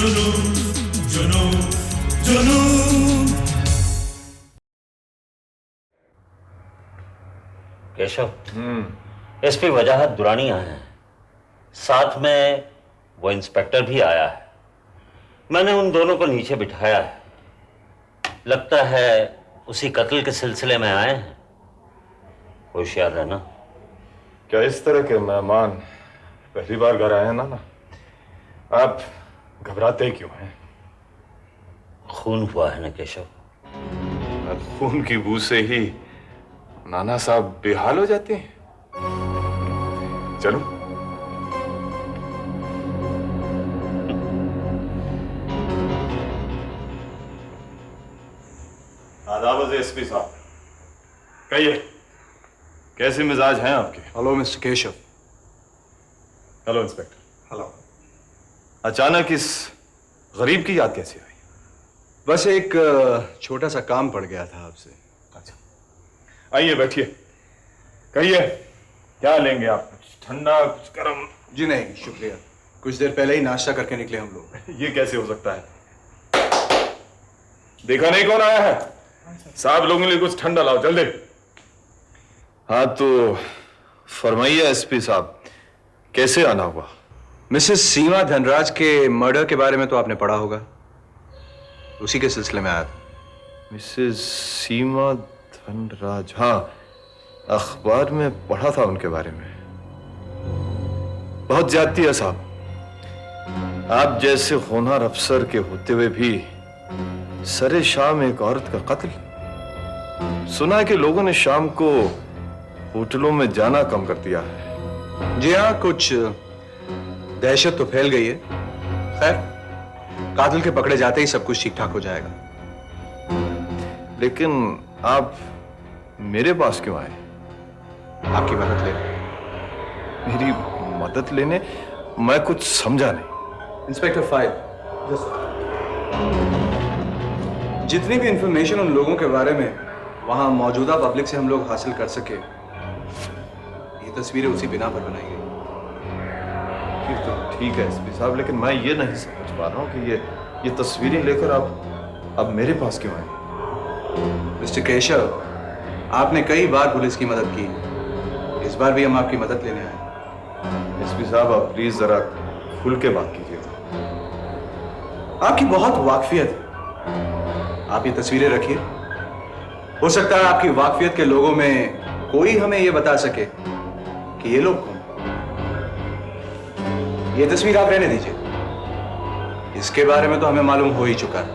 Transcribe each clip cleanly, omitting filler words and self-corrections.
जुनून जुनून जुनून। केशव, एसपी वजाहत दुरानी आए हैं, साथ में वो इंस्पेक्टर भी आया है। मैंने उन दोनों को नीचे बिठाया है, लगता है उसी कत्ल के सिलसिले में आए हैं। होशियार रहना। क्या इस तरह के मेहमान पहली बार घर आए हैं ना? आप घबराते क्यों हैं? खून हुआ है ना केशव। खून की बू से ही नाना साहब बेहाल हो जाते हैं। चलो। आदाब एसपी साहब, कहिए कैसे मिजाज हैं आपके? Hello mister Keshav. Hello inspector. Hello. अचानक इस गरीब की याद कैसे आई? बस एक छोटा सा काम पड़ गया था आपसे। अच्छा, आइए बैठिए, कहिए क्या लेंगे आप? कुछ ठंडा, कुछ गर्म? जी नहीं शुक्रिया, कुछ देर पहले ही नाश्ता करके निकले हम लोग। ये कैसे हो सकता है? देखा नहीं कौन आया है? साहब लोगों के लिए कुछ ठंडा लाओ जल्दी। हाँ तो फरमाइए एसपी साहब, कैसे आना हुआ? मिसेस सीमा धनराज के मर्डर के बारे में तो आपने पढ़ा होगा, उसी के सिलसिले में आया था। मिसेस सीमा धनराज, हाँ अखबार में पढ़ा था उनके बारे में। बहुत ज्यादती है साहब, आप जैसे होनहार अफसर के होते हुए भी सरे शाम एक औरत का कत्ल। सुना है कि लोगों ने शाम को होटलों में जाना कम कर दिया है। जी हाँ, कुछ दहशत तो फैल गई है। खैर, कातिल के पकड़े जाते ही सब कुछ ठीक ठाक हो जाएगा। लेकिन आप मेरे पास क्यों आए? आपकी मदद लेने। मेरी मदद लेने? मैं कुछ समझा नहीं। इंस्पेक्टर फाइल, जितनी भी इंफॉर्मेशन उन लोगों के बारे में वहां मौजूदा पब्लिक से हम लोग हासिल कर सके, ये तस्वीरें उसी बिना पर बनाई गई। फिर तो ठीक है एसपी साहब, लेकिन मैं ये नहीं समझ पा रहा हूँ कि ये तस्वीरें लेकर आप अब मेरे पास क्यों आए? मिस्टर केशव, आपने कई बार पुलिस की मदद की, इस बार भी हम आपकी मदद लेने आए। एसपी साहब आप प्लीज जरा खुल के बात कीजिएगा। आपकी बहुत वाकफियत है, आप ये तस्वीरें रखिए। हो सकता है आपकी वाकफियत के लोगों में कोई हमें ये बता सके कि ये लोग कौन। ये तस्वीर आप रहने दीजिए, इसके बारे में तो हमें मालूम हो ही चुका है।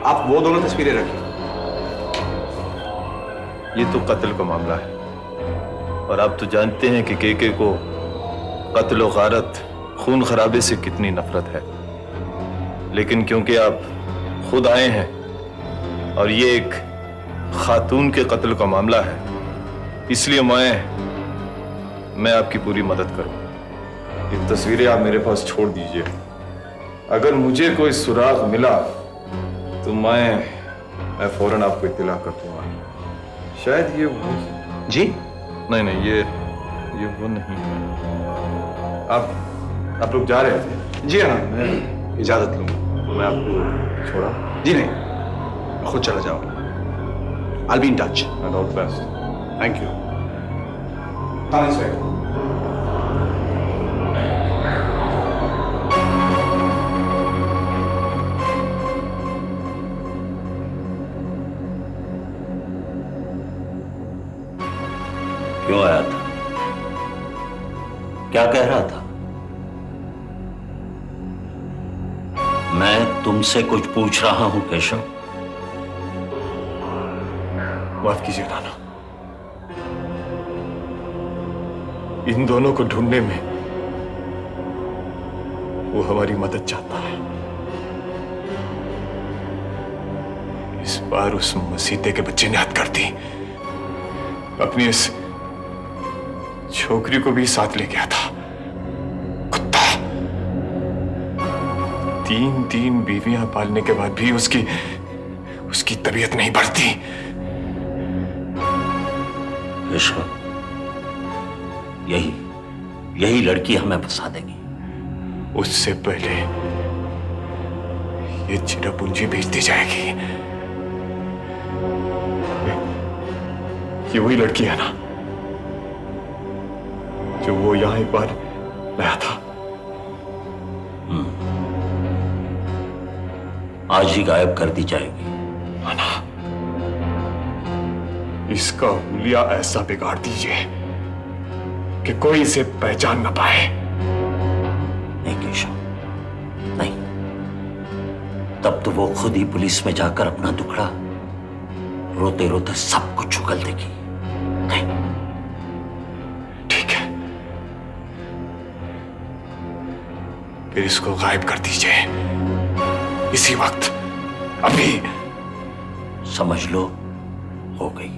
आप वो दोनों तस्वीरें रखिए। ये तो कत्ल का मामला है और आप तो जानते हैं कि केके को कत्ल और गारत, खून खराबे से कितनी नफरत है। लेकिन क्योंकि आप खुद आए हैं और ये एक खातून के कत्ल का मामला है, इसलिए मैं आपकी पूरी मदद करूं। ये तस्वीरें आप मेरे पास छोड़ दीजिए। अगर मुझे कोई सुराग मिला तो मैं फौरन आपको इत्तला कर दूंगा। शायद ये वो... जी नहीं, ये वो नहीं है। आप लोग जा रहे थे? जी हाँ, मैं इजाजत लूंगा। मैं आपको छोड़ा? जी नहीं, मैं खुद चला जाऊंगा। I'll be in touch. And all the best. Thank you. हाँ इंस्पेक्टर। क्यों आया था? क्या कह रहा था? मैं तुमसे कुछ पूछ रहा हूं केशव। माफ कीजिए नाना, इन दोनों को ढूंढने में वो हमारी मदद चाहता है। इस बार उस मसीते के बच्चे ने हद कर दी। अपनी इस छोकरी को भी साथ ले गया था। कुत्ता। 3 बीवियां पालने के बाद भी उसकी तबीयत नहीं बढ़ती। यही लड़की हमें फंसा देगी। उससे पहले ये चिरपूंजी भेज दी जाएगी। ये वही लड़की है ना जो वो यहां एक बार लाया था? आज ही गायब कर दी जाएगी। आना, इसका हुलिया ऐसा बिगाड़ दीजिए कि कोई इसे पहचान ना पाए। नहीं केशव, नहीं। तब तो वो खुद ही पुलिस में जाकर अपना दुखड़ा रोते रोते सब कुछ उगल देगी। नहीं। ठीक है, फिर इसको गायब कर दीजिए इसी वक्त, अभी। समझ लो, हो गई।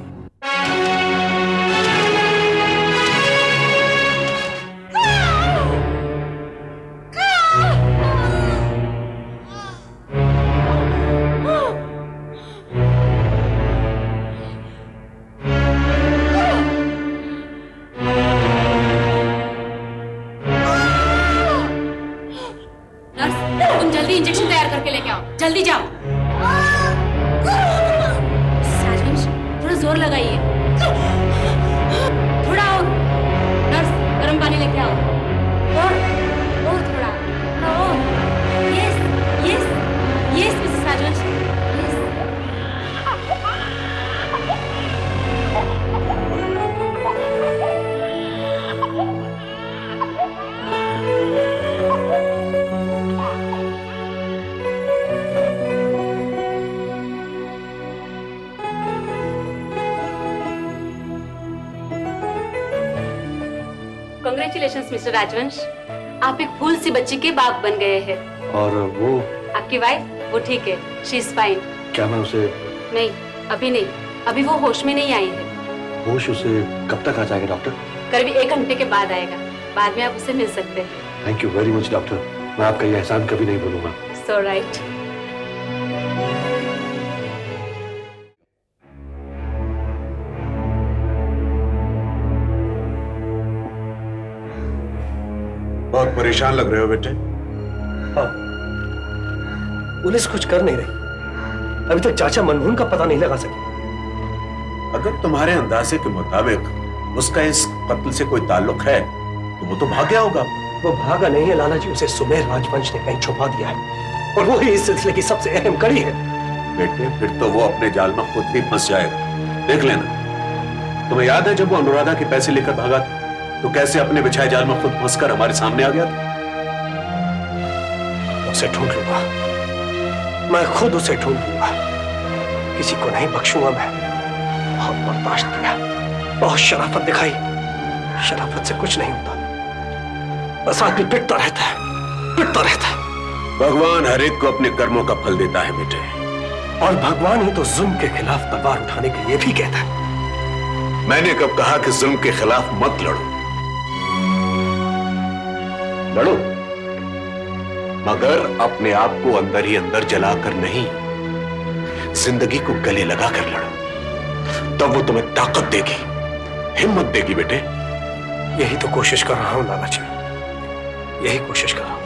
तुम जल्दी इंजेक्शन तैयार करके लेके आओ, जल्दी जाओ। साजिश, थोड़ा जोर लगाइए, थोड़ा और। नर्स, गर्म पानी लेके आओ। और थोड़ा और। यस यस यस मिसेस साजिश, यस। कांग्रेचुलेशंस मिस्टर राजवंश, आप एक फूल सी बच्ची के बाप बन गए हैं। और वो आपकी वाइफ, वो ठीक है, शी इज फाइन। क्या मैं उसे? नहीं, अभी नहीं, अभी वो होश में नहीं आई है। होश उसे कब तक आ जाएगा डॉक्टर? करीब 1 घंटे के बाद आएगा, बाद में आप उसे मिल सकते हैं। Thank you very much doctor, मैं आपका ये एहसान कभी नहीं भूलूंगा। सो राइट। बहुत परेशान लग रहे हो बेटे। पुलिस कुछ कर नहीं रही, अभी तक चाचा मनमोहन का पता नहीं लगा सके। अगर तुम्हारे अंदाजे के मुताबिक उसका इस कत्ल से कोई ताल्लुक है तो वो तो भाग गया होगा। वो भागा नहीं है लाला जी, उसे सुमेर राजवंश ने कहीं छुपा दिया है, और वो ही इस सिलसिले की सबसे अहम कड़ी है। बेटे फिर तो वो अपने जाल में खुद ही फंस जाएगा, देख लेना। तुम्हें याद है जब वो अनुराधा के पैसे लेकर भागा था तो कैसे अपने बिछाए जाल में खुद फंसकर हमारे सामने आ गया था? उसे ढूंढ लूंगा, मैं खुद उसे ढूंढ लूंगा, किसी को नहीं बख्शूंगा मैं। बहुत बर्दाश्त किया, बहुत शराफत दिखाई, शराफत से कुछ नहीं होता, बस आदमी पिटता रहता है, पिटता रहता है। भगवान हर एक को अपने कर्मों का फल देता है बेटे, और भगवान ही तो जुल्म के खिलाफ तलवार उठाने के लिए भी कहता है। मैंने कब कहा कि जुल्म के खिलाफ मत लड़ो? लड़ो, मगर अपने आप को अंदर ही अंदर जलाकर नहीं, जिंदगी को गले लगाकर लड़ो, तब वो तुम्हें ताकत देगी, हिम्मत देगी बेटे। यही तो कोशिश कर रहा हूं लाला जी, यही कोशिश कर रहा हूं।